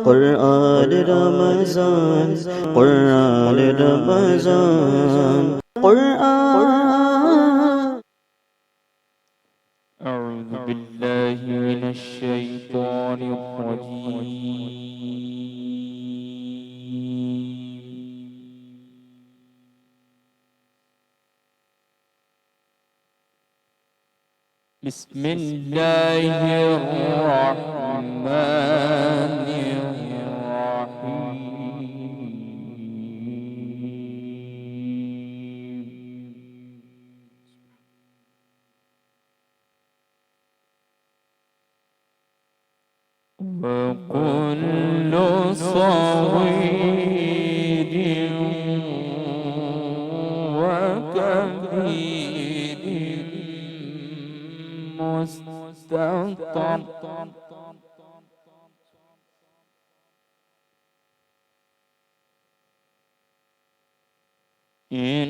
قرآن رمضان قرآن رمضان قرآن. أعوذ بالله من الشيطان الرجيم. بسم الله الرحمن الرحيم. وكل صغير وكبير مستطر إن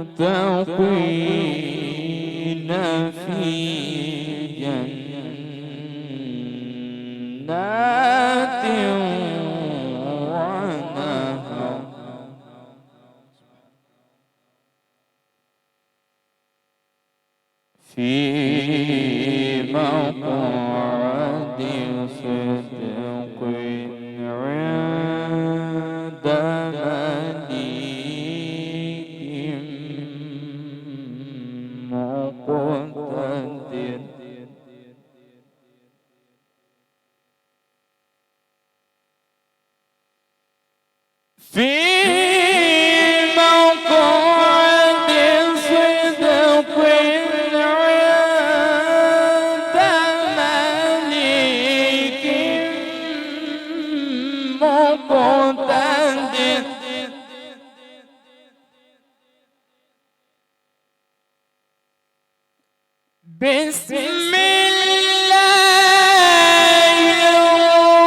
المتقين في جنات ونهر في مقعد صدق عند مليك مقتدر. في مقعد صدق عند مليك مقتدر. بسم الله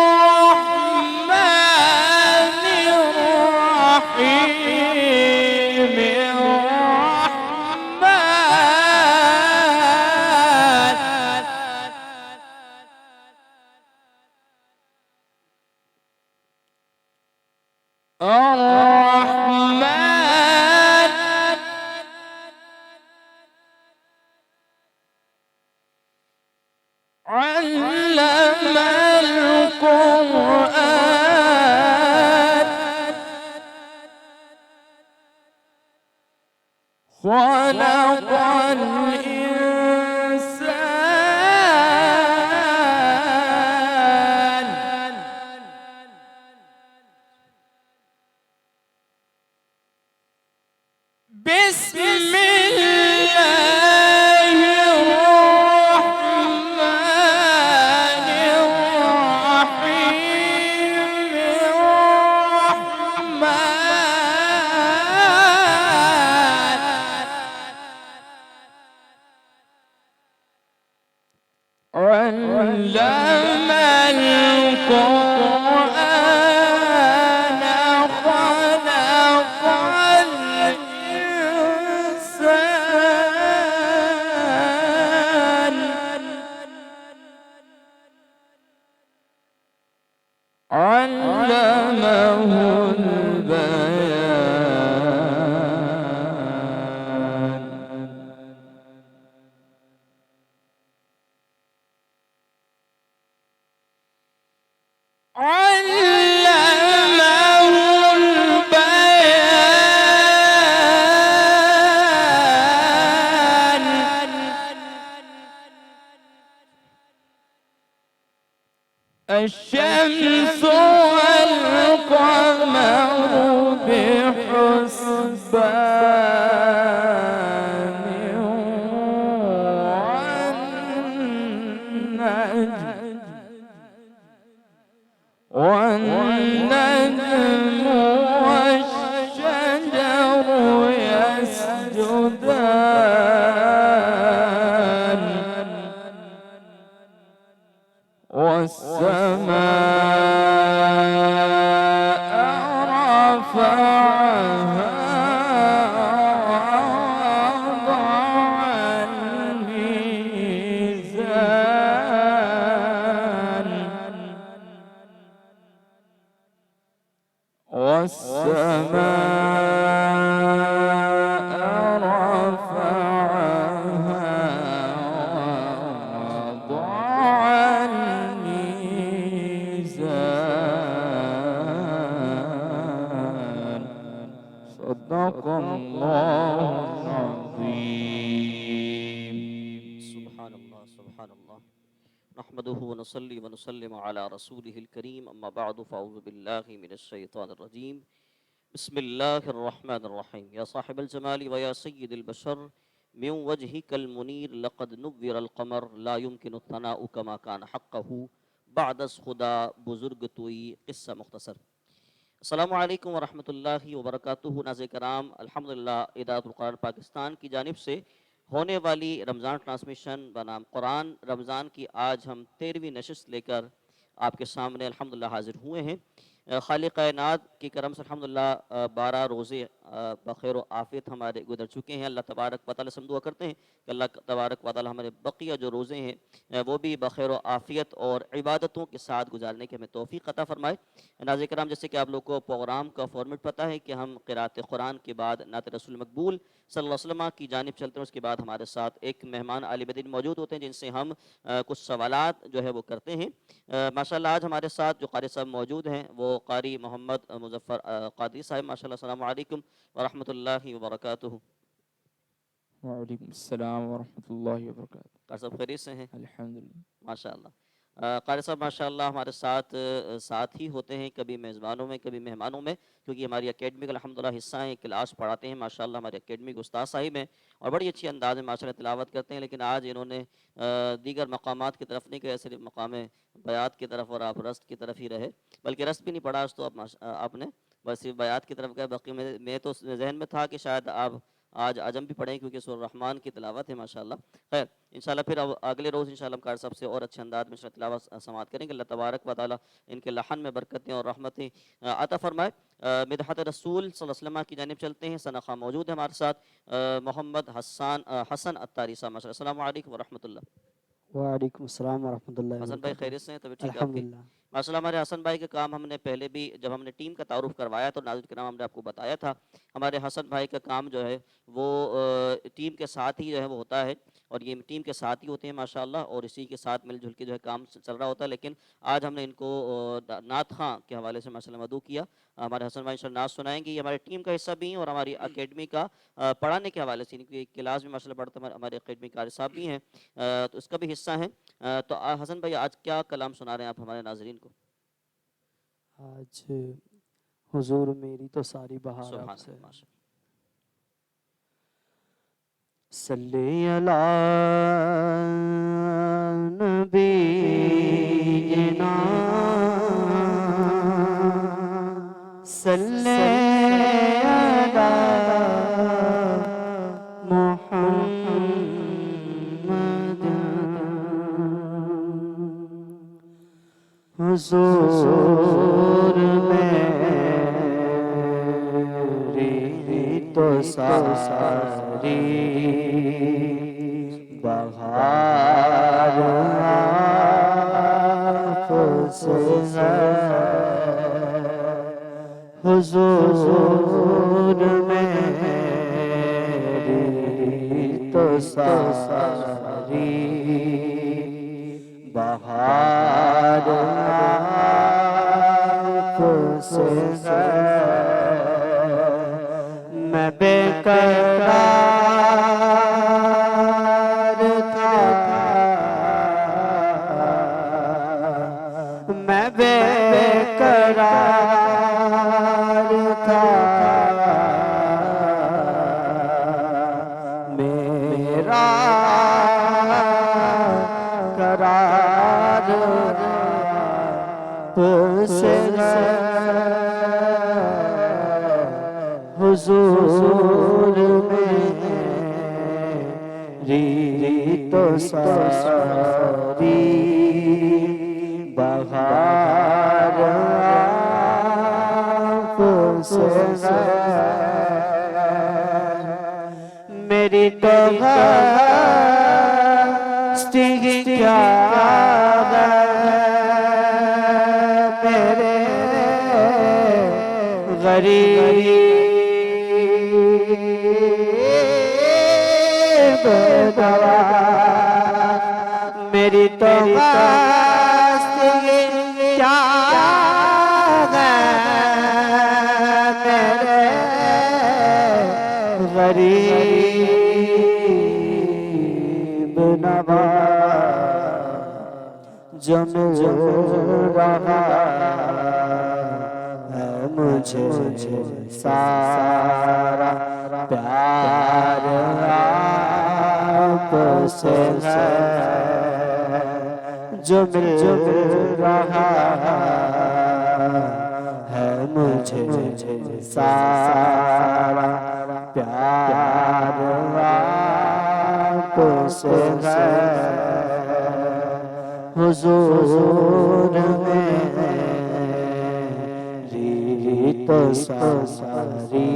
الرحمن الرحيم. الرحمن علم القرآن خلق الإنسان. بسم الله الرحمن الرحيم. علم القرآن خلق الإنسان. علمه البيان. علمه البيان. الشمس والقمر بحسبان والنجم والشجر يسجدان والسماء رفعها ووضع الميزان سبحان اللہ نحمده ونصلي ونسلم على رسوله الكريم اما بعد فاعوذ بالله من الشيطان الرجيم بسم الله الرحمن الرحيم يا صاحب الجمال ويا سيد البشر من وجهك المنير لقد نور القمر لا يمكن الثناء كما كان حقه بعد از خدا بزرگ توئی قصہ مختصر. السلام علیکم ورحمۃ اللہ وبرکاتہ. ناظرین کرام، الحمدللہ ادارۃ القرآن پاکستان کی جانب سے ہونے والی رمضان ٹرانسمیشن بنام قرآن رمضان کی آج ہم 13ویں نشست لے کر آپ کے سامنے الحمدللہ حاضر ہوئے ہیں. خالق کائنات کی کرم سے الحمدللہ 12 روزے بخیر و عافیت ہمارے گزر چکے ہیں. اللہ تبارک و تعالیٰ سے ہم دعا کرتے ہیں کہ اللہ تبارک و تعالیٰ ہمارے بقیہ جو روزے ہیں وہ بھی بخیر و عافیت اور عبادتوں کے ساتھ گزارنے کے ہمیں توفیق عطا فرمائے. ناظرین کرام، جیسے کہ آپ لوگ کو پروگرام کا فارمیٹ پتہ ہے کہ ہم قرات قرآن کے بعد نعت رسول مقبول صلی اللہ علیہ وسلم کی جانب چلتے ہیں. اس کے بعد ہمارے ساتھ ایک مہمان عالی بدین موجود ہوتے ہیں جن سے ہم کچھ سوالات جو ہے وہ کرتے ہیں. ماشاءاللہ آج ہمارے ساتھ جو قاری صاحب موجود ہیں وہ قاری محمد مظفر قادری صاحب. ماشاءاللہ السلام علیکم ورحمۃ اللہ وبرکاتہ. وعلیکم السلام ورحمۃ اللہ وبرکاتہ. قاری صاحب خیریت سے ہیں؟ الحمدللہ. ماشاءاللہ. قاری صاحب ماشاءاللہ ہمارے ساتھ ہی ہوتے ہیں، کبھی میزبانوں میں کبھی مہمانوں میں، کیونکہ ہماری اکیڈمی کا الحمدللہ حصہ ہیں، کلاس پڑھاتے ہیں. ماشاءاللہ ہماری اکیڈمی کے استاد صاحب ہیں اور بڑی اچھی انداز میں ماشاءاللہ تلاوت کرتے ہیں. لیکن آج انہوں نے دیگر مقامات کی طرف نہیں گئے، صرف مقام بیات کی طرف اور آپ رست کی طرف ہی رہے، بلکہ رست بھی نہیں پڑھا آج تو آپ نے، بس صرف بیات کی طرف گئے. باقی میں تو ذہن میں تھا کہ شاید آپ آج عجم بھی پڑھیں کیونکہ سورہ الرحمن کی تلاوت ہے ماشاءاللہ. خیر انشاءاللہ پھر اگلے روز انشاءاللہ قاری صاحب سے اور اچھے انداز میں تلاوت سماعت کریں گے. اللہ تبارک و تعالیٰ ان کے لحن میں برکتیں اور رحمتیں عطا فرمائے. مدحت رسول صلی اللہ علیہ وسلم کی جانب چلتے ہیں. ثنا خان موجود ہے ہمارے ساتھ، محمد حسن عطاری صاحب. ماشاءاللہ السلام علیکم ورحمۃ اللہ. وعلیکم السلام ورحمۃ اللہ حسن بھائی وبرکاتہ. خیریت سے ہیں؟ طبیعت ٹھیک ہے آپ کی؟ الحمدللہ. ماشاءاللہ ہمارے حسن بھائی کے کام ہم نے پہلے بھی جب ہم نے ٹیم کا تعارف کروایا تو ناظرین کرام ہم نے آپ کو بتایا تھا ہمارے حسن بھائی کا کام جو ہے وہ ٹیم کے ساتھ ہی جو ہے وہ ہوتا ہے، اور یہ ٹیم کے ساتھ ہی ہوتے ہیں ماشاءاللہ، اور اسی کے ساتھ مل جل کے جو ہے کام چل رہا ہوتا ہے. لیکن آج ہم نے ان کو نعت خاں کے حوالے سے ماشاءاللہ مدعو کیا. ہمارے حسن بھائی انشاءاللہ نعت سنائیں گے. یہ ہمارے ٹیم کا حصہ بھی ہیں اور ہماری اکیڈمی کا پڑھانے کے حوالے سے، کیونکہ کلاس میں ماشاءاللہ پڑھتے ہمارے اکیڈمی قاری صاحب بھی ہیں تو اس کا بھی حصہ ہیں. تو حسن بھائی آج کیا کلام سنا رہے ہیں آپ ہمارے ناظرین کو؟ آج حضور میری تو ساری بہار آپ سے. صلی علی نبینا صلی علی محمد. حضور میری تو ساری بہار آپ سے ہے. حضور میری تو ساری بہار آپ سے ہے. میں بے قرار تھا، میں بے قرار تھا، میرا قرار سے حضور میری تو ساری بہار آپ سے ہے. میری تو ہستی کیا ہے میرے غریب دوا. میری تو ہستی کیا ہے میرے غریب نواز. جو مل رہا ہے مجھے سارا پیار آپ سے ہے، جو مل رہا ہے مجھے سارا پیار آپ سے ہے، حضور میری تو ساری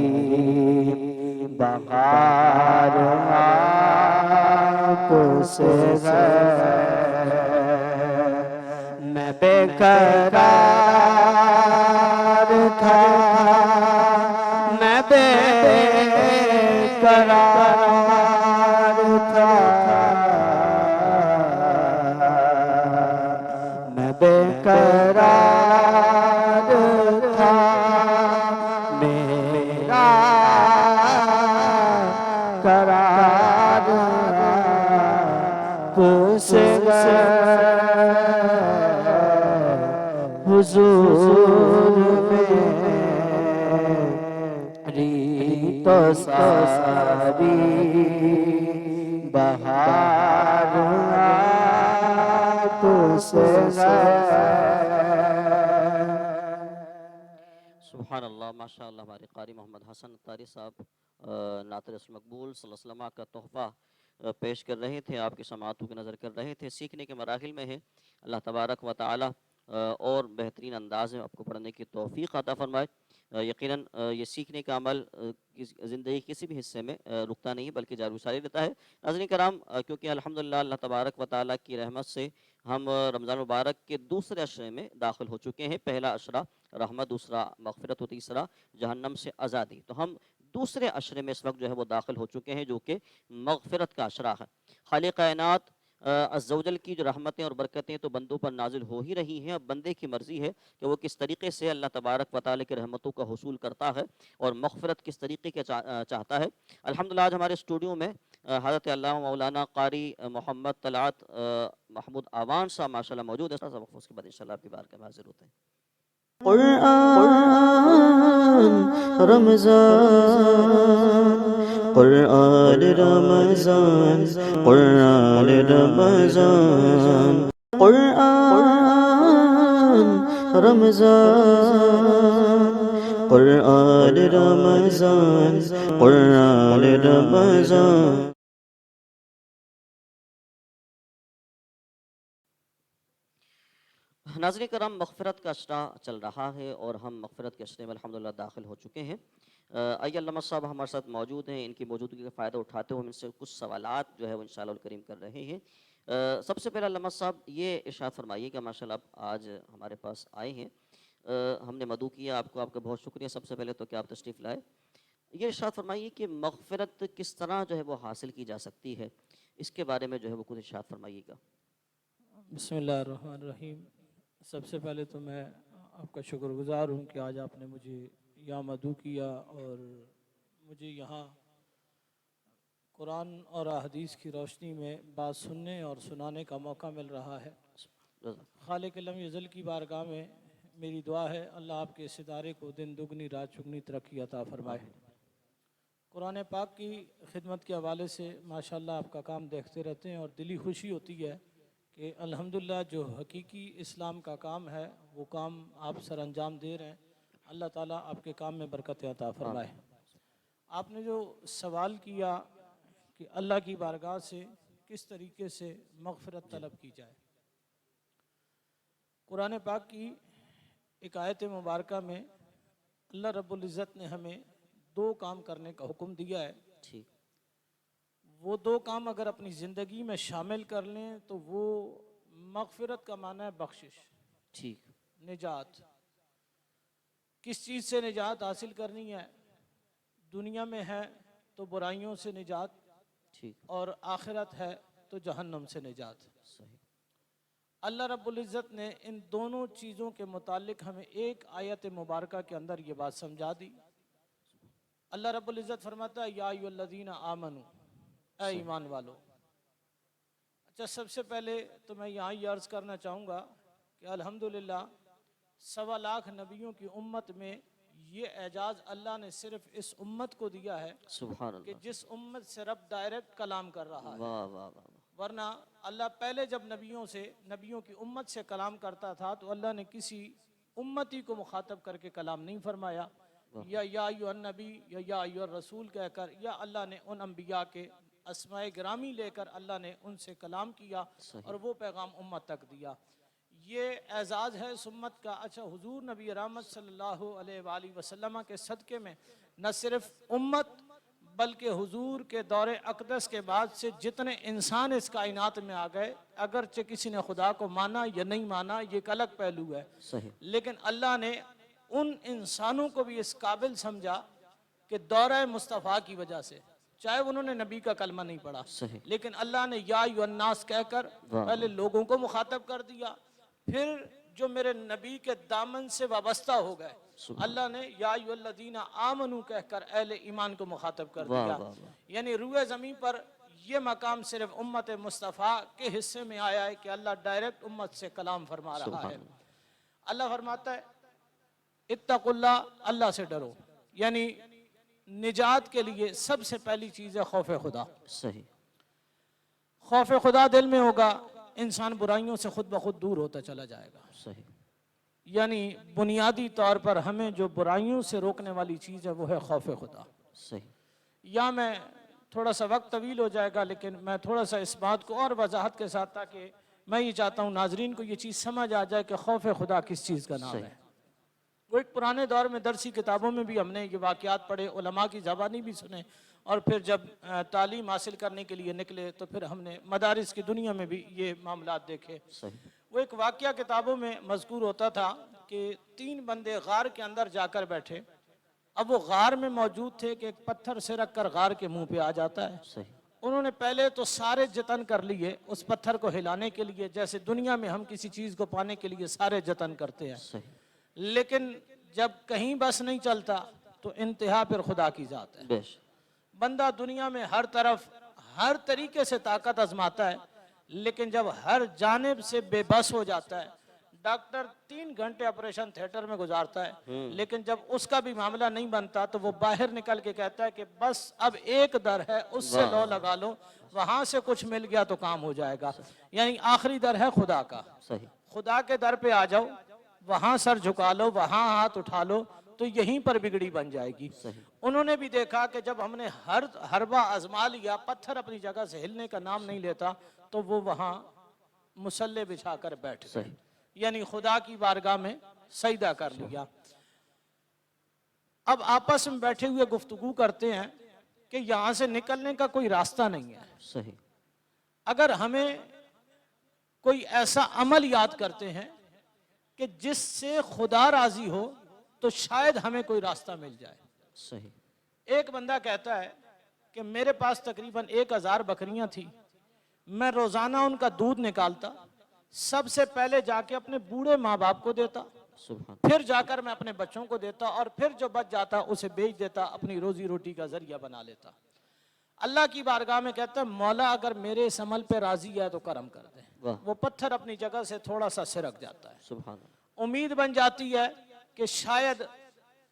بہار آپ سے ہے، میں بے قرار تھا، میں بے قرار تھا، میں بے قرار تھا، میرا قرار آپ سے ہے، حضور میری تو ساری بہار آپ سے ہے۔ سبحان اللہ، ماشاء اللہ۔ ہمارے قاری محمد حسن اتاری صاحب نعت رسول مقبول صلی اللہ علیہ وسلم کا تحفہ پیش کر رہے تھے، آپ کی سماعتوں کی نظر کر رہے تھے، سیکھنے کے مراحل میں ہیں۔ اللہ تبارک و تعالی اور بہترین انداز میں آپ کو پڑھنے کی توفیق عطا فرمائے۔ یقیناً یہ سیکھنے کا عمل زندگی کسی بھی حصے میں رکتا نہیں بلکہ جاری ساری رہتا ہے۔ ناظرین کرام، کیونکہ الحمدللہ اللہ تبارک و تعالیٰ کی رحمت سے ہم رمضان مبارک کے دوسرے عشرے میں داخل ہو چکے ہیں۔ پہلا عشرہ رحمت، دوسرا مغفرت و تیسرا جہنم سے آزادی۔ تو ہم دوسرے عشرے میں اس وقت جو ہے وہ داخل ہو چکے ہیں، جو کہ مغفرت کا عشرہ ہے۔ خالق کائنات عز و جل کی جو رحمتیں اور برکتیں تو بندوں پر نازل ہو ہی رہی ہیں، اب بندے کی مرضی ہے کہ وہ کس طریقے سے اللہ تبارک و تعالی کی رحمتوں کا حصول کرتا ہے اور مغفرت کس طریقے کے چاہتا ہے۔ الحمدللہ آج ہمارے اسٹوڈیو میں حضرت علامہ مولانا قاری محمد طلعت محمود آوان صاحب ماشاءاللہ موجود ہیں۔ اس کے بعد انشاءاللہ آپ کی بارگاہ میں حاضر ہوتے ہیں۔ قرآن رمضان، قرآن رمضان، قرآن رمضان، قرآن رمضان، قرآن رمضان، قرآن رمضان۔ ناظرین کرام، مغفرت کا عشرہ چل رہا ہے اور ہم مغفرت کے عشرے میں الحمدللہ داخل ہو چکے ہیں۔ آئیے علامہ صاحب ہمارے ساتھ موجود ہیں، ان کی موجودگی کا فائدہ اٹھاتے ہوئے ہم ان سے کچھ سوالات جو ہے وہ انشاءاللہ الکریم کر رہے ہیں۔ سب سے پہلے علامہ صاحب یہ ارشاد فرمائیے کہ ماشاءاللہ آپ آج ہمارے پاس آئے ہیں، ہم نے مدعو کیا آپ کو، آپ کا بہت شکریہ سب سے پہلے تو کہ آپ تشریف لائے۔ یہ ارشاد فرمائیے کہ مغفرت کس طرح جو ہے وہ حاصل کی جا سکتی ہے، اس کے بارے میں جو ہے وہ کچھ ارشاد فرمائیے گا۔ بسم اللہ الرحمن الرحیم۔ سب سے پہلے تو میں آپ کا شکر گزار ہوں کہ آج آپ نے مجھے یہاں مدعو کیا اور مجھے یہاں قرآن اور احادیث کی روشنی میں بات سننے اور سنانے کا موقع مل رہا ہے۔ خالق لم یزل کی بارگاہ میں میری دعا ہے اللہ آپ کے اس ادارے کو دن دگنی رات چگنی ترقی عطا فرمائے۔ قرآن پاک کی خدمت کے حوالے سے ماشاءاللہ آپ کا کام دیکھتے رہتے ہیں اور دلی خوشی ہوتی ہے کہ الحمدللہ جو حقیقی اسلام کا کام ہے وہ کام آپ سر انجام دے رہے ہیں۔ اللہ تعالیٰ آپ کے کام میں برکت عطا فرمائے۔ آپ نے جو سوال کیا کہ اللہ کی بارگاہ سے کس طریقے سے مغفرت طلب کی جائے، قرآن پاک کی ایک آیت مبارکہ میں اللہ رب العزت نے ہمیں دو کام کرنے کا حکم دیا ہے۔ وہ دو کام اگر اپنی زندگی میں شامل کر لیں تو وہ مغفرت کا معنی ہے بخشش، نجات۔ کس چیز سے نجات حاصل کرنی ہے؟ دنیا میں ہے تو برائیوں سے نجات، اور آخرت ہے تو جہنم سے نجات۔ اللہ رب العزت نے ان دونوں چیزوں کے متعلق ہمیں ایک آیت مبارکہ کے اندر یہ بات سمجھا دی۔ اللہ رب العزت فرماتا ہے یا ایھا الذین آمنوا، اے ایمان والو۔ اچھا، سب سے پہلے تو میں یہاں یہ عرض کرنا چاہوں گا کہ الحمدللہ 1.25 لاکھ نبیوں کی امت میں یہ اعجاز اللہ نے صرف اس امت کو دیا ہے سبحان کہ اللہ، جس امت سے رب ڈائریکٹ کلام کر رہا ہے. واہ واہ واہ، ورنہ اللہ پہلے جب نبیوں کی امت سے کلام کرتا تھا تو اللہ نے کسی امتی کو مخاطب کر کے کلام نہیں فرمایا، یا ایھا النبی یا ایھا الرسول کہہ کر، یا اللہ نے ان انبیاء کے اسماء گرامی لے کر اللہ نے ان سے کلام کیا اور وہ پیغام امت تک دیا. یہ اعزاز ہے اس امت کا. اچھا، حضور نبی رحمت صلی اللہ علیہ وآلہ وسلم کے صدقے میں نہ صرف امت بلکہ حضور کے دور اقدس کے بعد سے جتنے انسان اس کائنات میں آ گئے، اگرچہ کسی نے خدا کو مانا یا نہیں مانا یہ ایک الگ پہلو ہے، صحیح، لیکن اللہ نے ان انسانوں کو بھی اس قابل سمجھا کہ دورہ مصطفیٰ کی وجہ سے، چاہے انہوں نے نبی کا کلمہ نہیں پڑھا، صحیح، لیکن اللہ نے یا ایھا الناس کہہ کر پہلے لوگوں کو مخاطب کر دیا، پھر جو میرے نبی کے دامن سے وابستہ ہو گئے اللہ نے یا ایھا الذین آمنوا کہہ کر اہل ایمان کو مخاطب کر دیا. یعنی روئے زمین پر یہ مقام صرف امت مصطفیٰ کے حصے میں آیا ہے کہ اللہ ڈائریکٹ امت سے کلام فرما رہا ہے. اللہ فرماتا ہے اتقوا اللہ، اللہ سے ڈرو. یعنی نجات کے لیے سب سے پہلی چیز ہے خوف خدا. صحیح، خوف خدا دل میں ہوگا، انسان برائیوں سے خود بخود دور ہوتا چلا جائے گا. صحیح، یعنی بنیادی طور پر ہمیں جو برائیوں سے روکنے والی چیز ہے وہ ہے خوف خدا. صحیح، یا میں تھوڑا سا وقت طویل ہو جائے گا لیکن میں تھوڑا سا اس بات کو اور وضاحت کے ساتھ، تاکہ میں یہ چاہتا ہوں ناظرین کو یہ چیز سمجھ آ جائے کہ خوف خدا کس چیز کا نام ہے. وہ ایک پرانے دور میں درسی کتابوں میں بھی ہم نے یہ واقعات پڑھے، علماء کی زبانی بھی سنے، اور پھر جب تعلیم حاصل کرنے کے لیے نکلے تو پھر ہم نے مدارس کی دنیا میں بھی یہ معاملات دیکھے. صحیح، وہ ایک واقعہ کتابوں میں مذکور ہوتا تھا کہ 3 بندے غار کے اندر جا کر بیٹھے. اب وہ غار میں موجود تھے کہ ایک پتھر سے رکھ کر غار کے منہ پہ آ جاتا ہے. صحیح، انہوں نے پہلے تو سارے جتن کر لیے اس پتھر کو ہلانے کے لیے، جیسے دنیا میں ہم کسی چیز کو پانے کے لیے سارے جتن کرتے ہیں، صحیح، لیکن جب کہیں بس نہیں چلتا تو انتہا پھر خدا کی ذات ہے. بے شک، بندہ دنیا میں ہر طرف ہر طریقے سے طاقت آزماتا ہے، لیکن جب ہر جانب سے بے بس ہو جاتا ہے، ڈاکٹر 3 گھنٹے آپریشن تھیٹر میں گزارتا ہے، لیکن جب اس کا بھی معاملہ نہیں بنتا تو وہ باہر نکل کے کہتا ہے کہ بس اب ایک در ہے، اس سے لو لگا لو، وہاں سے کچھ مل گیا تو کام ہو جائے گا. یعنی آخری در ہے خدا کا. صحیح، خدا کے در پہ آ جاؤ، وہاں سر جھکا لو، وہاں ہاتھ اٹھا لو تو یہیں پر بگڑی بن جائے گی. انہوں نے بھی دیکھا کہ جب ہم نے ہر حربہ آزما لیا، پتھر اپنی جگہ سے ہلنے کا نام نہیں لیتا، تو وہ وہاں مصلے بچھا کر بیٹھ گئے، یعنی خدا کی بارگاہ میں سجدہ کر لیا. اب آپس میں بیٹھے ہوئے گفتگو کرتے ہیں کہ یہاں سے نکلنے کا کوئی راستہ نہیں ہے. صحیح، اگر ہمیں کوئی ایسا عمل یاد کرتے ہیں کہ جس سے خدا راضی ہو تو شاید ہمیں کوئی راستہ مل جائے. صحیح، ایک بندہ کہتا ہے کہ میرے پاس تقریباً 1000 بکریاں تھیں، میں روزانہ ان کا دودھ نکالتا، سب سے پہلے جا کے اپنے بوڑھے ماں باپ کو دیتا، سبحان، پھر جا کر میں اپنے بچوں کو دیتا، اور پھر جو بچ جاتا اسے بیچ دیتا، اپنی روزی روٹی کا ذریعہ بنا لیتا. اللہ کی بارگاہ میں کہتا ہے مولا اگر میرے اس عمل پہ راضی ہے تو کرم کر دے. وہ پتھر اپنی جگہ سے تھوڑا سا سرک جاتا ہے. سبحان، امید بن جاتی ہے کہ شاید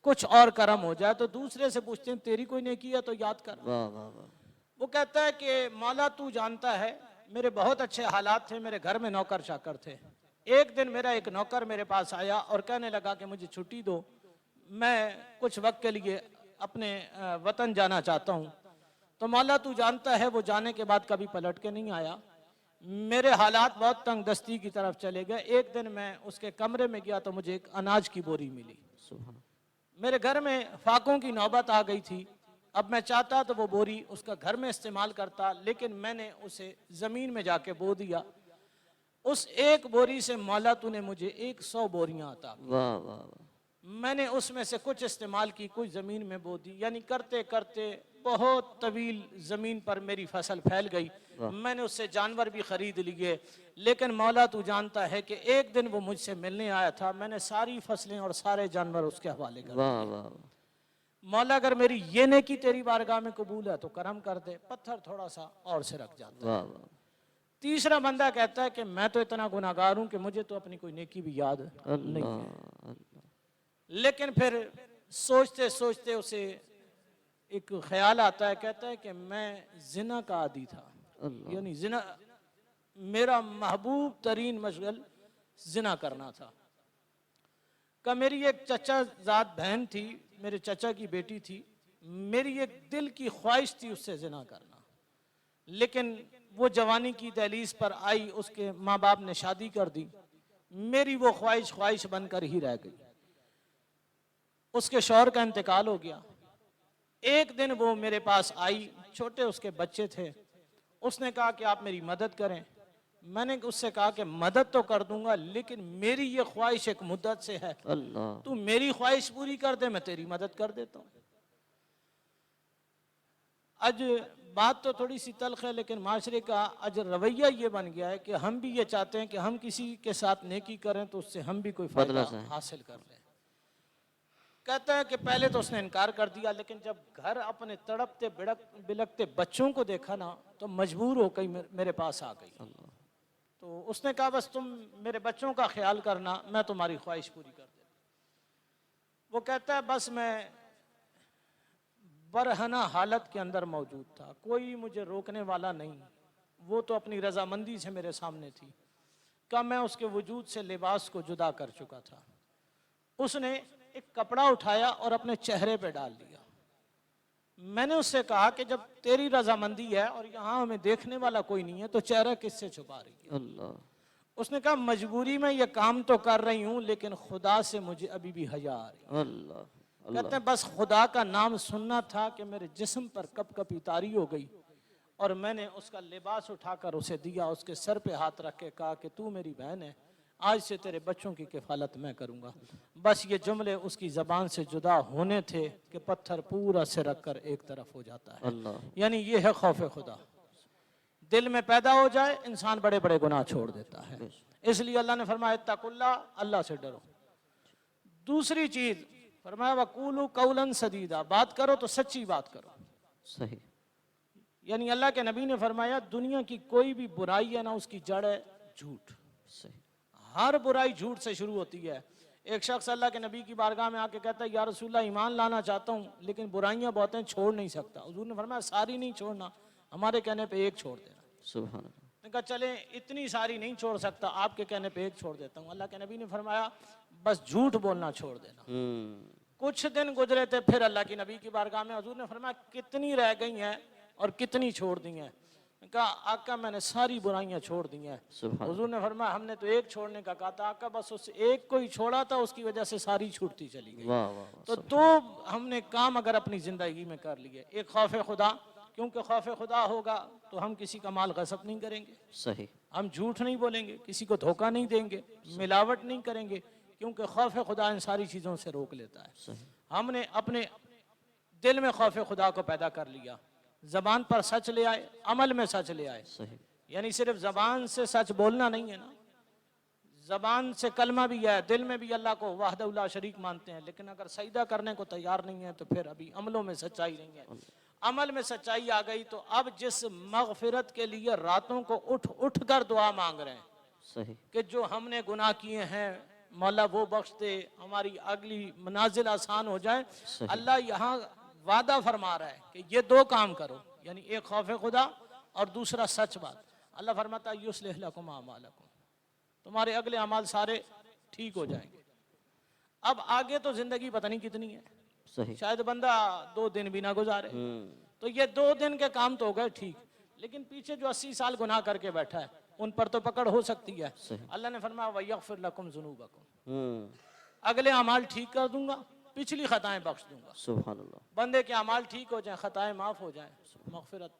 کچھ اور کرم ہو جائے، تو دوسرے سے پوچھتے ہیں تیری کوئی نیکی ہے تو یاد کر. واہ واہ واہ، وہ کہتا ہے کہ مولا تو جانتا ہے میرے بہت اچھے حالات تھے، میرے گھر میں نوکر چاکر تھے. ایک دن میرا ایک نوکر میرے پاس آیا اور کہنے لگا کہ مجھے چھٹی دو، میں کچھ وقت کے لیے اپنے وطن جانا چاہتا ہوں. تو مولا تو جانتا ہے وہ جانے کے بعد کبھی پلٹ کے نہیں آیا. میرے حالات بہت تنگ دستی کی طرف چلے گئے. ایک دن میں اس کے کمرے میں گیا تو مجھے ایک اناج کی بوری ملی. سبحان، میرے گھر میں فاقوں کی نوبت آ گئی تھی. اب میں چاہتا تو وہ بوری اس کا گھر میں استعمال کرتا، لیکن میں نے اسے زمین میں جا کے بو دیا. اس ایک بوری سے مولا تو نے مجھے 100 بوریاں عطا کی. واہ واہ واہ، میں نے اس میں سے کچھ استعمال کی، کچھ زمین میں بو دی. یعنی کرتے کرتے بہت طویل زمین پر میری فصل پھیل گئی. میں نے اس سے جانور بھی خرید لیے، لیکن مولا تو جانتا ہے کہ ایک دن وہ مجھ سے ملنے آیا تھا، میں نے ساری فصلیں اور سارے جانور اس کے حوالے کر واہ دیے. واہ، مولا اگر میری یہ نیکی تیری بارگاہ میں قبول ہے تو کرم کر دے. پتھر تھوڑا سا اور سے رکھ جاتا. واہ واہ، تیسرا بندہ کہتا ہے کہ میں تو اتنا گناہگار ہوں کہ مجھے تو اپنی کوئی نیکی بھی یاد نہیں ہے، لیکن پھر سوچتے سوچتے اسے ایک خیال آتا ہے، کہتا ہے کہ میں زنا کا عادی تھا، یعنی زنا میرا محبوب ترین مشغل زنا کرنا تھا۔ کہ میری ایک چچا زاد بہن تھی، میرے چچا کی بیٹی تھی، میری ایک دل کی خواہش تھی اس سے زنا کرنا، لیکن وہ جوانی کی دہلیز پر آئی، اس کے ماں باپ نے شادی کر دی، میری وہ خواہش بن کر ہی رہ گئی۔ اس کے شوہر کا انتقال ہو گیا۔ ایک دن وہ میرے پاس آئی، چھوٹے اس کے بچے تھے، اس نے کہا کہ آپ میری مدد کریں۔ میں نے اس سے کہا کہ مدد تو کر دوں گا، لیکن میری یہ خواہش ایک مدت سے ہے، تو میری خواہش پوری کر دے، میں تیری مدد کر دیتا ہوں۔ آج بات تو تھوڑی سی تلخ ہے، لیکن معاشرے کا آج رویہ یہ بن گیا ہے کہ ہم بھی یہ چاہتے ہیں کہ ہم کسی کے ساتھ نیکی کریں تو اس سے ہم بھی کوئی فائدہ حاصل کر لیں۔ کہتا ہے کہ پہلے تو اس نے انکار کر دیا، لیکن جب گھر اپنے تڑپتے بلکتے بچوں کو دیکھا نا تو مجبور ہو کر میرے پاس آ گئی۔ تو اس نے کہا بس تم میرے بچوں کا خیال کرنا، میں تمہاری خواہش پوری کر دیتا۔ وہ کہتا ہے بس میں برہنہ حالت کے اندر موجود تھا، کوئی مجھے روکنے والا نہیں، وہ تو اپنی رضامندی سے میرے سامنے تھی، کہ میں اس کے وجود سے لباس کو جدا کر چکا تھا۔ اس نے ایک کپڑا اٹھایا اور اپنے چہرے پہ ڈال دیا۔ میں نے اس سے کہا کہ جب تیری رضامندی ہے اور یہاں ہمیں دیکھنے والا کوئی نہیں ہے تو چہرہ کس سے چھپا رہی ہے؟ اس نے کہا مجبوری میں یہ کام تو کر رہی ہوں، لیکن خدا سے مجھے ابھی بھی حیا آ رہی ہے۔ کہتے ہیں بس خدا کا نام سننا تھا کہ میرے جسم پر کپ کپی طاری ہو گئی، اور میں نے اس کا لباس اٹھا کر اسے دیا، اس کے سر پہ ہاتھ رکھ کے کہا کہ تو میری بہن ہے، آج سے تیرے بچوں کی کفالت میں کروں گا۔ بس یہ جملے اس کی زبان سے جدا ہونے تھے کہ پتھر پورا سے رکھ کر ایک طرف ہو جاتا ہے۔ یعنی یہ ہے خوف خدا، دل میں پیدا ہو جائے انسان بڑے بڑے گناہ چھوڑ دیتا ہے۔ اس لیے اللہ نے فرمایا اتقوا اللہ، اللہ سے ڈرو۔ دوسری چیز فرمایا وَقُولُوا قَوْلًا سَدِيدًا، بات کرو تو سچی بات کرو۔ صحیح۔ یعنی اللہ کے نبی نے فرمایا دنیا کی کوئی بھی برائی ہے نا، اس کی جڑ ہے جھوٹ۔ صحیح۔ ہر برائی جھوٹ سے شروع ہوتی ہے۔ ایک شخص اللہ کے نبی کی بارگاہ میں آ کے کہتا ہے یا رسول اللہ ایمان لانا چاہتا ہوں لیکن برائیاں بہت ہیں، چھوڑ نہیں سکتا۔ حضور نے فرمایا ساری نہیں چھوڑنا، ہمارے کہنے پہ ایک چھوڑ دینا۔ سبحان اللہ۔ نے کہا چلیں اتنی ساری نہیں چھوڑ سکتا، آپ کے کہنے پہ ایک چھوڑ دیتا ہوں۔ اللہ کے نبی نے فرمایا بس جھوٹ بولنا چھوڑ دینا۔ کچھ دن گزرے تھے، پھر اللہ کی نبی کی بارگاہ میں حضور نے فرمایا کتنی رہ گئی ہیں اور کتنی چھوڑ دی ہیں؟ کہا آقا میں نے ساری برائیاں چھوڑ دی ہیں۔ حضور نے فرمایا ہم نے تو ایک چھوڑنے کا کہا تھا، آقا بس اس ایک کو ہی چھوڑا تھا، اس کی وجہ سے ساری چھوٹتی چلی گئی۔ تو دو ہم نے کام اگر اپنی زندگی میں کر لیے، ایک خوف خدا، کیونکہ خوف خدا ہوگا تو ہم کسی کا مال غصب نہیں کریں گے، صحیح، ہم جھوٹ نہیں بولیں گے، کسی کو دھوکہ نہیں دیں گے، ملاوٹ نہیں کریں گے، کیونکہ خوف خدا ان ساری چیزوں سے روک لیتا ہے۔ ہم نے اپنے دل میں خوف خدا کو پیدا کر لیا، زبان پر سچ لے آئے، عمل میں سچ لے آئے۔ صحیح، یعنی صرف زبان سے سچ بولنا نہیں ہے نا، زبان سے کلمہ بھی ہے، دل میں بھی اللہ کو وحدہ لا شریک مانتے ہیں، لیکن اگر سجدہ کرنے کو تیار نہیں ہے تو پھر ابھی عملوں میں سچائی نہیں ہے۔ عمل میں سچائی آ گئی تو اب جس مغفرت کے لیے راتوں کو اٹھ کر دعا مانگ رہے ہیں، صحیح، کہ جو ہم نے گناہ کیے ہیں مولا وہ بخش دے، ہماری اگلی منازل آسان ہو جائے، اللہ یہاں وعدہ فرما رہا ہے کہ یہ دو کام کرو، یعنی ایک خوف خدا اور دوسرا سچ بات۔ اللہ فرماتا ہے یصلح لکم اعمالکم، تمہارے اگلے اعمال سارے ٹھیک ہو جائیں گے۔ اب آگے تو زندگی پتہ نہیں کتنی ہے، صحیح، شاید بندہ 2 دن بھی نہ گزارے، تو یہ 2 دن کے کام تو ہو گئے ٹھیک، لیکن پیچھے جو 80 سال گناہ کر کے بیٹھا ہے ان پر تو پکڑ ہو سکتی ہے۔ اللہ نے فرمایا وَيَغْفِرْ لَكُمْ ذُنُوبَكُمْ، اگلے اعمال ٹھیک کر دوں گا، پچھلی خطائیں بخش دوں گا۔ سبحان اللہ، بندے کے اعمال ٹھیک ہو جائیں، خطائیں معاف ہو جائیں، مغفرت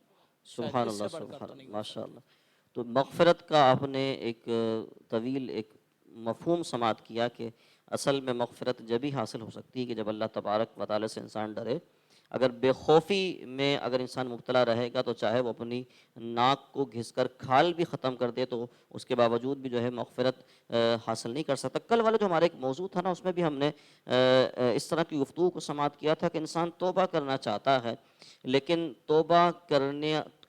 سبحان اللہ، سبحان اللہ، ماشاء اللہ۔ تو مغفرت کا آپ نے ایک طویل ایک مفہوم سماعت کیا کہ اصل میں مغفرت جب ہی حاصل ہو سکتی ہے کہ جب اللہ تبارک و تعالی سے انسان ڈرے۔ اگر بے خوفی میں اگر انسان مبتلا رہے گا تو چاہے وہ اپنی ناک کو گھس کر کھال بھی ختم کر دے تو اس کے باوجود بھی جو ہے مغفرت حاصل نہیں کر سکتا۔ کل والا جو ہمارا ایک موضوع تھا نا، اس میں بھی ہم نے اس طرح کی گفتگو کو سماعت کیا تھا کہ انسان توبہ کرنا چاہتا ہے، لیکن توبہ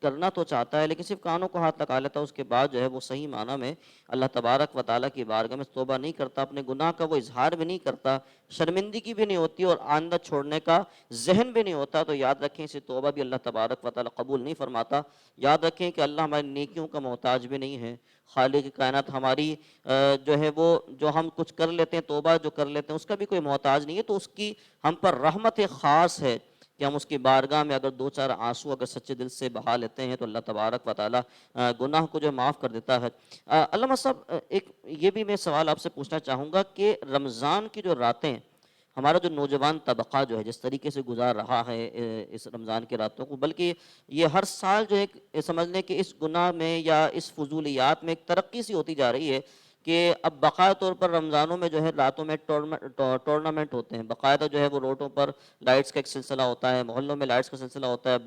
کرنا تو چاہتا ہے لیکن صرف کانوں کو ہاتھ لگا لیتا ہے، اس کے بعد جو ہے وہ صحیح معنی میں اللہ تبارک و تعالیٰ کی بارگاہ میں توبہ نہیں کرتا، اپنے گناہ کا وہ اظہار بھی نہیں کرتا، شرمندگی بھی نہیں ہوتی اور آئندہ چھوڑنے کا ذہن بھی نہیں ہوتا، تو یاد رکھیں اسے توبہ بھی اللہ تبارک و تعالیٰ قبول نہیں فرماتا۔ یاد رکھیں کہ اللہ ہماری نیکیوں کا محتاج بھی نہیں ہے، خالق کائنات ہماری جو ہے وہ جو ہم کچھ کر لیتے ہیں، توبہ جو کر لیتے ہیں اس کا بھی کوئی محتاج نہیں ہے، تو اس کی ہم پر رحمت خاص ہے کہ ہم اس کی بارگاہ میں اگر دو چار آنسو اگر سچے دل سے بہا لیتے ہیں تو اللہ تبارک و تعالیٰ گناہ کو جو معاف کر دیتا ہے۔ علامہ صاحب ایک یہ بھی میں سوال آپ سے پوچھنا چاہوں گا کہ رمضان کی جو راتیں ہمارا جو نوجوان طبقہ جو ہے جس طریقے سے گزار رہا ہے اس رمضان کی راتوں کو، بلکہ یہ ہر سال جو ایک سمجھ لیں کہ اس گناہ میں یا اس فضولیات میں ایک ترقی سی ہوتی جا رہی ہے کہ اب باقاعدہ طور پر رمضانوں میں جو ہے راتوں میں ٹورنامنٹ ہوتے ہیں، باقاعدہ جو ہے وہ روڈوں پر لائٹس کا ایک سلسلہ ہوتا ہے، محلوں میں لائٹس کا سلسلہ ہوتا ہے،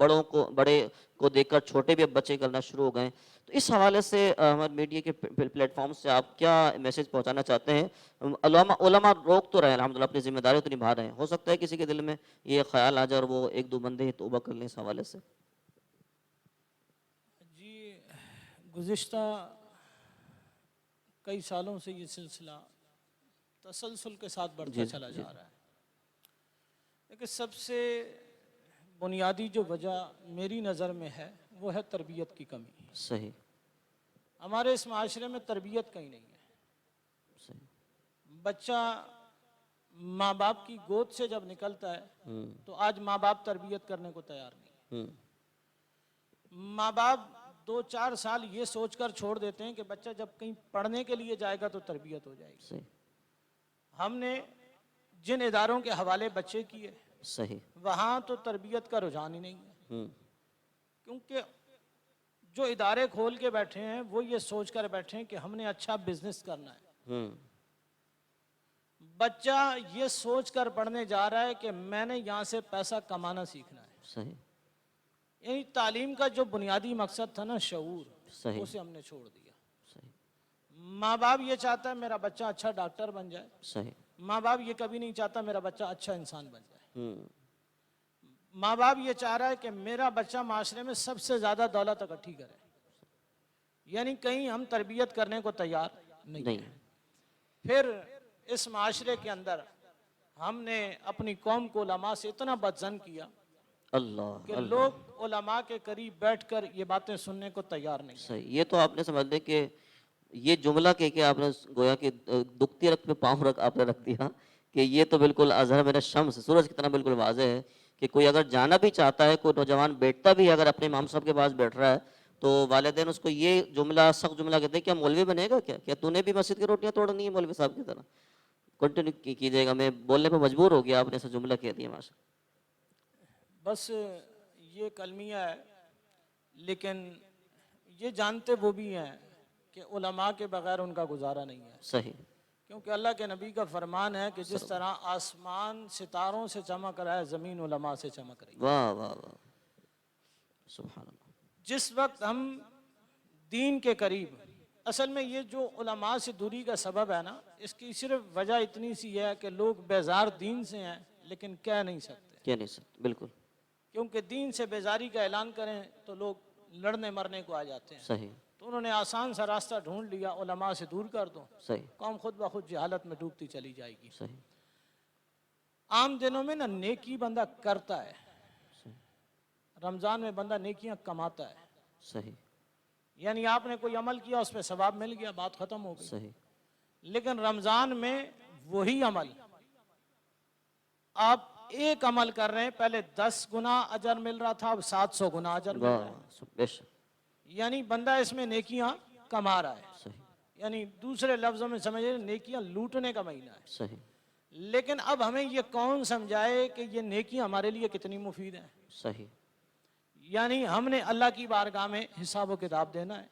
بڑے کو دیکھ کر چھوٹے بھی اب بچے کرنا شروع ہو گئے۔ تو اس حوالے سے ہمارے میڈیا کے پلیٹ فارم سے آپ کیا میسیج پہنچانا چاہتے ہیں؟ علماء روک تو رہے ہیں الحمدللہ، اپنی ذمہ داری تو نبھا رہے ہیں، ہو سکتا ہے کسی کے دل میں یہ خیال آ جائے اور وہ ایک دو بندے توبہ کر لیں اس حوالے سے۔ جی، گزشتہ کئی سالوں سے یہ سلسلہ تسلسل کے ساتھ بڑھتا چلا جا رہا ہے، لیکن سب سے بنیادی جو وجہ میری نظر میں ہے وہ ہے تربیت کی کمی۔ صحیح۔ ہمارے اس معاشرے میں تربیت کہیں نہیں ہے۔ صحیح۔ بچہ ماں باپ کی گود سے جب نکلتا ہے تو آج ماں باپ تربیت کرنے کو تیار نہیں۔ ماں باپ 2-4 سال یہ سوچ کر چھوڑ دیتے ہیں کہ بچہ جب کہیں پڑھنے کے لیے جائے گا تو تربیت ہو جائے گی۔ صحیح۔ ہم نے جن اداروں کے حوالے بچے کیے صحیح۔ وہاں تو تربیت کا رجحان ہی نہیں ہے، کیونکہ جو ادارے کھول کے بیٹھے ہیں وہ یہ سوچ کر بیٹھے ہیں کہ ہم نے اچھا بزنس کرنا ہے۔ بچہ یہ سوچ کر پڑھنے جا رہا ہے کہ میں نے یہاں سے پیسہ کمانا سیکھنا ہے۔ صحیح۔ یعنی تعلیم کا جو بنیادی مقصد تھا نا، شعور، صحیح۔ اسے ہم نے چھوڑ دیا۔ صحیح۔ ماں باپ یہ چاہتا ہے میرا بچہ اچھا ڈاکٹر بن جائے، صحیح۔ ماں باپ یہ کبھی نہیں چاہتا میرا بچہ اچھا انسان بن جائے۔ ماں باپ یہ چاہ رہا ہے کہ میرا بچہ معاشرے میں سب سے زیادہ دولت اکٹھی کرے، یعنی کہیں ہم تربیت کرنے کو تیار نہیں ہیں۔ پھر اس معاشرے کے اندر ہم نے اپنی قوم کو علماء سے اتنا بدظن کیا کہ لوگ علماء کے قریب بیٹھ کر یہ باتیں سننے کو تیار نہیں۔ صحیح۔ یہ تو آپ نے سمجھ لیں کہ یہ جملہ کہ آپ نے گویا کہ دکھتی رکھ پہ پاؤں آپ نے رکھ دیا کہ یہ تو بالکل اظہر من الشمس، سورج کی طرح بالکل واضح ہے کہ کوئی اگر جانا بھی چاہتا ہے، کوئی نوجوان بیٹھتا بھی ہے اگر اپنے امام صاحب کے پاس بیٹھ رہا ہے تو والدین اس کو یہ جملہ سخت جملہ کہتے ہیں، کیا مولوی بنے گا کیا تو نے بھی مسجد کی روٹیاں توڑنی ہے مولوی صاحب کی طرح؟ کنٹینیو کیجئے گا، میں بولنے پہ مجبور ہو گیا، آپ نے ایسا جملہ کہہ دیا ماشاء۔ بس یہ کلمیہ ہے، لیکن یہ جانتے وہ بھی ہیں کہ علماء کے بغیر ان کا گزارا نہیں ہے۔ صحیح۔ کیونکہ اللہ کے نبی کا فرمان ہے کہ جس طرح آسمان ستاروں سے چمک رہا ہے، زمین علماء سے چمک رہی ہے۔ واہ واہ واہ، سبحان اللہ۔ جس وقت ہم دین کے قریب، اصل میں یہ جو علماء سے دوری کا سبب ہے نا، اس کی صرف وجہ اتنی سی ہے کہ لوگ بیزار دین سے ہیں لیکن کہہ نہیں سکتے، بالکل، کیونکہ دین سے بیزاری کا اعلان کریں تو لوگ لڑنے مرنے کو آ جاتے ہیں۔ صحیح۔ تو انہوں نے آسان سا راستہ ڈھونڈ لیا، علماء سے دور کر دو، صحیح۔ قوم خود بخود جہالت میں ڈوبتی چلی جائے گی۔ صحیح۔ عام دنوں میں نا نیکی بندہ کرتا ہے، رمضان میں بندہ نیکیاں کماتا ہے۔ صحیح۔ یعنی آپ نے کوئی عمل کیا، اس پہ ثواب مل گیا، بات ختم ہو گئی۔ صحیح۔ لیکن رمضان میں وہی عمل آپ ایک عمل کر رہے ہیں، پہلے 10 گنا اجر مل رہا تھا، اب 700 گنا اجر مل رہا ہے، یعنی بندہ اس میں نیکیاں کما رہا ہے۔ صحیح۔ یعنی دوسرے لفظوں میں سمجھے نیکیاں لوٹنے کا مہینہ ہے۔ صحیح۔ لیکن اب ہمیں یہ کون سمجھائے کہ یہ نیکیاں ہمارے لیے کتنی مفید ہیں؟ صحیح۔ یعنی ہم نے اللہ کی بارگاہ میں حساب و کتاب دینا ہے۔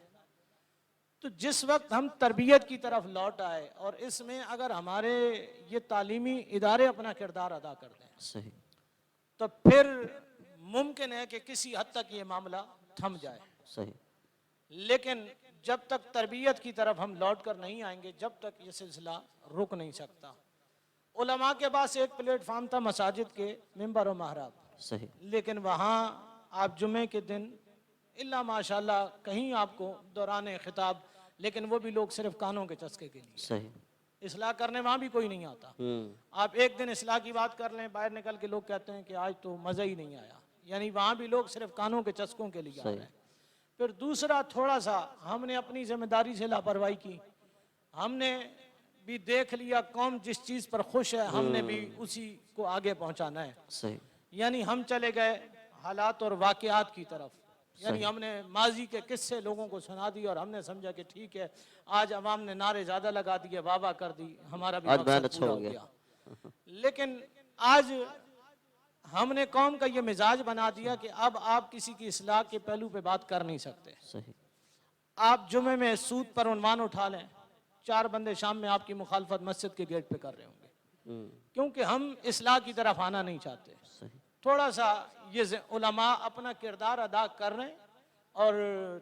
تو جس وقت ہم تربیت کی طرف لوٹ آئے اور اس میں اگر ہمارے یہ تعلیمی ادارے اپنا کردار ادا کر دیں، صحیح، تو پھر ممکن ہے کہ کسی حد تک یہ معاملہ تھم جائے۔ صحیح۔ لیکن جب تک تربیت کی طرف ہم لوٹ کر نہیں آئیں گے، جب تک یہ سلسلہ رک نہیں سکتا۔ علماء کے پاس ایک پلیٹ فارم تھا مساجد کے ممبر و محراب، صحیح۔ لیکن وہاں آپ جمعے کے دن الا ماشاءاللہ کہیں آپ کو دوران خطاب، لیکن وہ بھی لوگ صرف کانوں کے چسکے کے لیے، صحیح، اصلاح کرنے وہاں بھی کوئی نہیں آتا۔ آپ ایک دن اصلاح کی بات کر لیں، باہر نکل کے لوگ کہتے ہیں کہ آج تو مزہ ہی نہیں آیا، یعنی وہاں بھی لوگ صرف کانوں کے چسکوں کے لیے آ رہے ہیں۔ پھر دوسرا، تھوڑا سا ہم نے اپنی ذمہ داری سے لاپرواہی کی، ہم نے بھی دیکھ لیا قوم جس چیز پر خوش ہے ہم نے بھی اسی کو آگے پہنچانا ہے، صحیح، یعنی ہم چلے گئے حالات اور واقعات کی طرف، یعنی ہم نے ماضی کے قصے لوگوں کو سنا دی اور ہم نے سمجھا کہ ٹھیک ہے آج عوام نے نعرے زیادہ لگا دیے، واہ واہ کر دی، ہمارا بھی آج بیان مقصد اچھا پورا ہو ہو گیا۔ گیا۔ لیکن آج ہم نے قوم کا یہ مزاج بنا دیا کہ اب آپ کسی کی اصلاح کے پہلو پہ بات کر نہیں سکتے۔ صحیح، آپ جمعے میں سود پر عنوان اٹھا لیں، 4 بندے شام میں آپ کی مخالفت مسجد کے گیٹ پہ کر رہے ہوں گے، کیونکہ ہم اصلاح کی طرف آنا نہیں چاہتے۔ صحیح، تھوڑا سا یہ علماء اپنا کردار ادا کر رہے ہیں اور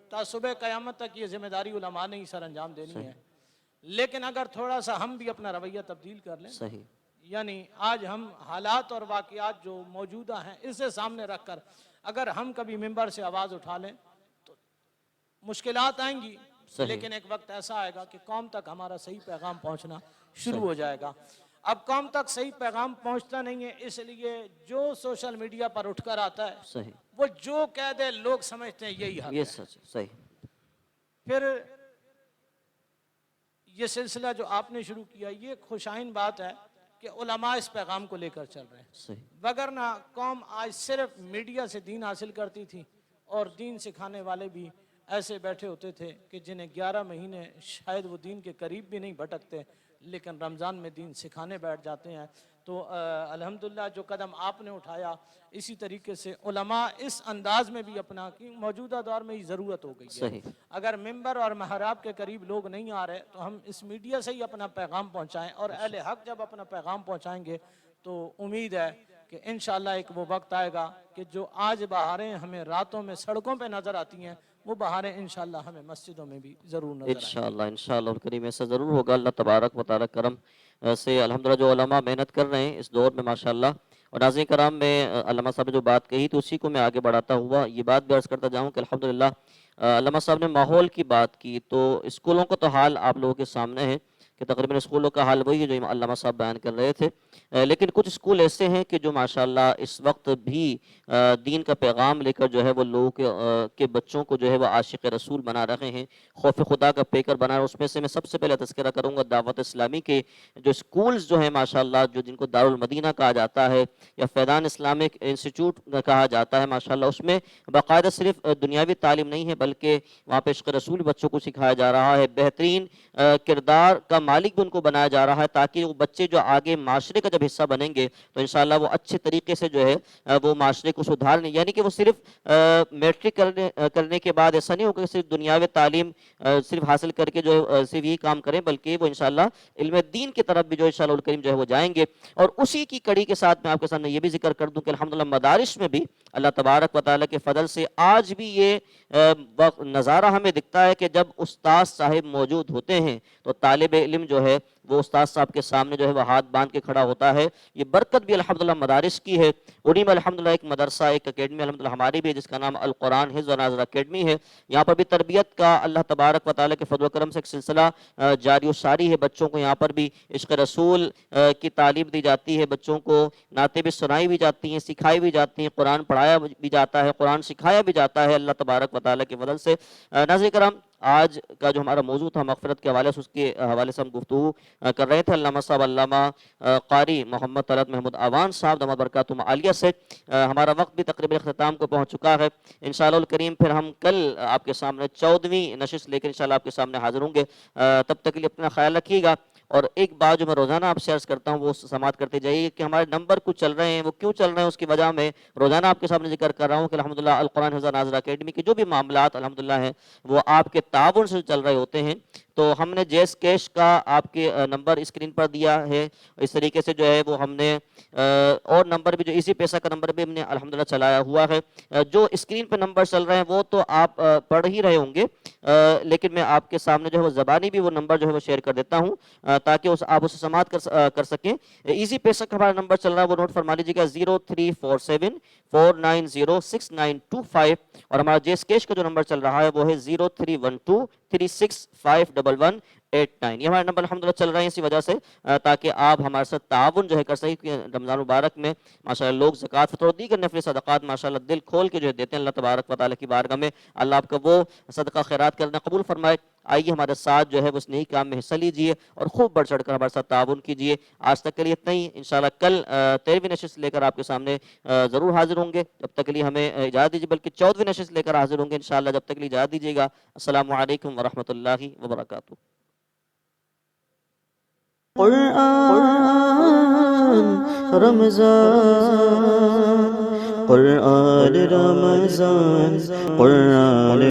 تا صبح قیامت تک یہ ذمہ داری علماء نے ہی سر انجام دینی ہے، لیکن اگر تھوڑا سا ہم بھی اپنا رویہ تبدیل کر لیں، صحیح، یعنی آج ہم حالات اور واقعات جو موجودہ ہیں اسے سامنے رکھ کر اگر ہم کبھی ممبر سے آواز اٹھا لیں تو مشکلات آئیں گی، لیکن ایک وقت ایسا آئے گا کہ قوم تک ہمارا صحیح پیغام پہنچنا شروع ہو جائے گا۔ اب قوم تک صحیح پیغام پہنچتا نہیں ہے، اس لیے جو سوشل میڈیا پر اٹھ کر آتا ہے صحیح، وہ جو کہہ دے لوگ سمجھتے ہیں یہی حق یہ ہے۔ سچ ہے، صحیح، پھر یہ سلسلہ جو آپ نے شروع کیا یہ خوشائن بات ہے کہ علماء اس پیغام کو لے کر چل رہے ہیں، صحیح، وگرنہ قوم آج صرف میڈیا سے دین حاصل کرتی تھی اور دین سکھانے والے بھی ایسے بیٹھے ہوتے تھے کہ جنہیں 11 مہینے شاید وہ دین کے قریب بھی نہیں بھٹکتے، لیکن رمضان میں دین سکھانے بیٹھ جاتے ہیں۔ تو الحمدللہ جو قدم آپ نے اٹھایا اسی طریقے سے علماء اس انداز میں بھی اپنا کہ موجودہ دور میں ہی ضرورت ہو گئی ہے، صحیح، اگر ممبر اور محراب کے قریب لوگ نہیں آ رہے تو ہم اس میڈیا سے ہی اپنا پیغام پہنچائیں، اور اہل حق جب اپنا پیغام پہنچائیں گے تو امید ہے کہ انشاءاللہ ایک وہ وقت آئے گا کہ جو آج بہاریں ہمیں راتوں میں سڑکوں پہ نظر آتی ہیں وہ بہاریں انشاءاللہ ہمیں مسجدوں میں بھی ضرور نظر آئیں گی۔ انشاءاللہ کریم ایسا ضرور ہوگا۔ اللہ تبارک و تعالیٰ کرم سے الحمدللہ جو علماء محنت کر رہے ہیں اس دور میں ماشاءاللہ، اور ناظرین کرام میں علامہ صاحب نے جو بات کہی تو اسی کو میں آگے بڑھاتا ہوا یہ بات بھی عرض کرتا جاؤں کہ الحمدللہ علامہ صاحب نے ماحول کی بات کی، تو اسکولوں کا تو حال آپ لوگوں کے سامنے ہے کہ تقریباً اسکولوں کا حال وہی ہے جو علامہ صاحب بیان کر رہے تھے، لیکن کچھ اسکول ایسے ہیں کہ جو ماشاءاللہ اس وقت بھی دین کا پیغام لے کر جو ہے وہ لوگوں کے بچوں کو جو ہے وہ عاشق رسول بنا رہے ہیں، خوف خدا کا پیکر بنا رہے ہیں۔ اس میں سے میں سب سے پہلے تذکرہ کروں گا دعوت اسلامی کے جو اسکولز جو ہیں ماشاءاللہ، جو جن کو دارالمدینہ کہا جاتا ہے یا فیضان اسلامک انسٹیٹیوٹ کہا جاتا ہے ماشاءاللہ، اس میں باقاعدہ صرف دنیاوی تعلیم نہیں ہے بلکہ وہاں پہ عشق رسول بچوں کو سکھایا جا رہا ہے، بہترین کردار کا مالک بھی ان کو بنایا جا رہا ہے تاکہ وہ بچے جو آگے معاشرے کا جب حصہ بنیں گے تو انشاءاللہ وہ اچھے طریقے سے جو ہے وہ معاشرے کو سدھارنے، یعنی کہ وہ صرف میٹرک کرنے کے بعد ایسا نہیں ہوگا کہ صرف دنیاوی تعلیم صرف حاصل کر کے جو صرف یہی کام کریں، بلکہ وہ انشاءاللہ علم دین کی طرف بھی جو انشاءاللہ الکریم جو ہے وہ جائیں گے۔ اور اسی کی کڑی کے ساتھ میں آپ کے سامنے یہ بھی ذکر کر دوں کہ الحمدللہ مدارس میں بھی اللہ تبارک و تعالیٰ کے فضل سے آج بھی یہ نظارہ ہمیں دکھتا ہے کہ جب استاد صاحب موجود ہوتے ہیں تو طالب علم جو ہے وہ استاد صاحب کے سامنے جو ہے وہ ہاتھ باندھ کے کھڑا ہوتا ہے۔ یہ برکت بھی الحمدللہ مدارس کی ہے، انہی میں الحمدللہ ایک مدرسہ ایک اکیڈمی الحمدللہ ہماری بھی ہے جس کا نام القرآن حفظ و ناظر اکیڈمی ہے، یہاں پر بھی تربیت کا اللہ تبارک و تعالیٰ کے فضل و کرم سے ایک سلسلہ جاری و ساری ہے، بچوں کو یہاں پر بھی عشق رسول کی تعلیم دی جاتی ہے، بچوں کو نعتیں بھی سنائی بھی جاتی ہیں، سکھائی بھی جاتی ہیں، قرآن پڑھایا بھی جاتا ہے، قرآن سکھایا بھی جاتا ہے اللہ تبارک و تعالیٰ کے فضل سے۔ ناظرین کرام آج کا جو ہمارا موضوع تھا مغفرت کے حوالے سے، اس کے حوالے سے ہم گفتگو کر رہے تھے علامہ صاحب علامہ قاری محمد طلعت محمود اعوان صاحب دامت برکاتہم عالیہ سے۔ ہمارا وقت بھی تقریباً اختتام کو پہنچ چکا ہے، انشاءاللہ الکریم پھر ہم کل آپ کے سامنے 14ویں نشست لے کر انشاءاللہ آپ کے سامنے حاضر ہوں گے، تب تک کے لیے اپنا خیال رکھیے گا۔ اور ایک بات جو میں روزانہ آپ سے عرض کرتا ہوں وہ سماعت کرتے جائیے کہ ہمارے نمبر کچھ چل رہے ہیں، وہ کیوں چل رہے ہیں اس کی وجہ میں روزانہ آپ کے سامنے ذکر کر رہا ہوں کہ الحمدللہ القرآن حفظ و ناظر اکیڈمی کے جو بھی معاملات الحمدللہ ہیں وہ آپ کے تعاون سے چل رہے ہوتے ہیں، تو ہم نے جیس کیش کا آپ کے نمبر اسکرین پر دیا ہے، اس طریقے سے جو ہے وہ ہم نے اور نمبر بھی جو ایزی پیسہ کا نمبر بھی ہم نے الحمدللہ چلایا ہوا ہے۔ جو اسکرین پہ نمبر چل رہے ہیں وہ تو آپ پڑھ ہی رہے ہوں گے، لیکن میں آپ کے سامنے جو ہے وہ زبانی بھی وہ نمبر جو ہے وہ شیئر کر دیتا ہوں تاکہ آپ اسے سماعت کر سکیں۔ ایزی پیسہ کا ہمارا نمبر چل رہا ہے وہ نوٹ فرما لیجیے گا 0347490225، اور ہمارا جیس کیش کا جو نمبر چل رہا ہے وہ ہے 031236511189۔ یہ ہمارے نمبر الحمدللہ چل رہے ہیں اسی وجہ سے تاکہ آپ ہمارے ساتھ تعاون جو ہے کر سکیں، کہ رمضان مبارک میں ماشاءاللہ لوگ زکوٰۃ فطر اور دیگر نفلی صدقات ماشاءاللہ دل کھول کے جو ہے دیتے ہیں۔ اللہ تبارک و تعالیٰ کی بارگاہ میں اللہ آپ کا وہ صدقہ خیرات کرنا قبول فرمائے۔ آئیے ہمارے ساتھ جو ہے اس نیک کام میں حصہ لیجئے اور خوب بڑھ چڑھ کر ہمارے ساتھ تعاون کیجئے۔ آج تک کے لیے اتنا ہی، انشاءاللہ کل 13ویں نشست لے کر آپ کے سامنے ضرور حاضر ہوں گے۔ جب تک کے لیے ہمیں اجازت دیجیے، بلکہ 14ویں نشست لے کر حاضر ہوں گے انشاءاللہ۔ جب تک کے لیے اجازت دیجیے گا۔ السلام علیکم ورحمۃ اللہ وبرکاتہ۔ قرآن رمضان، قرآن رمضان، قرآن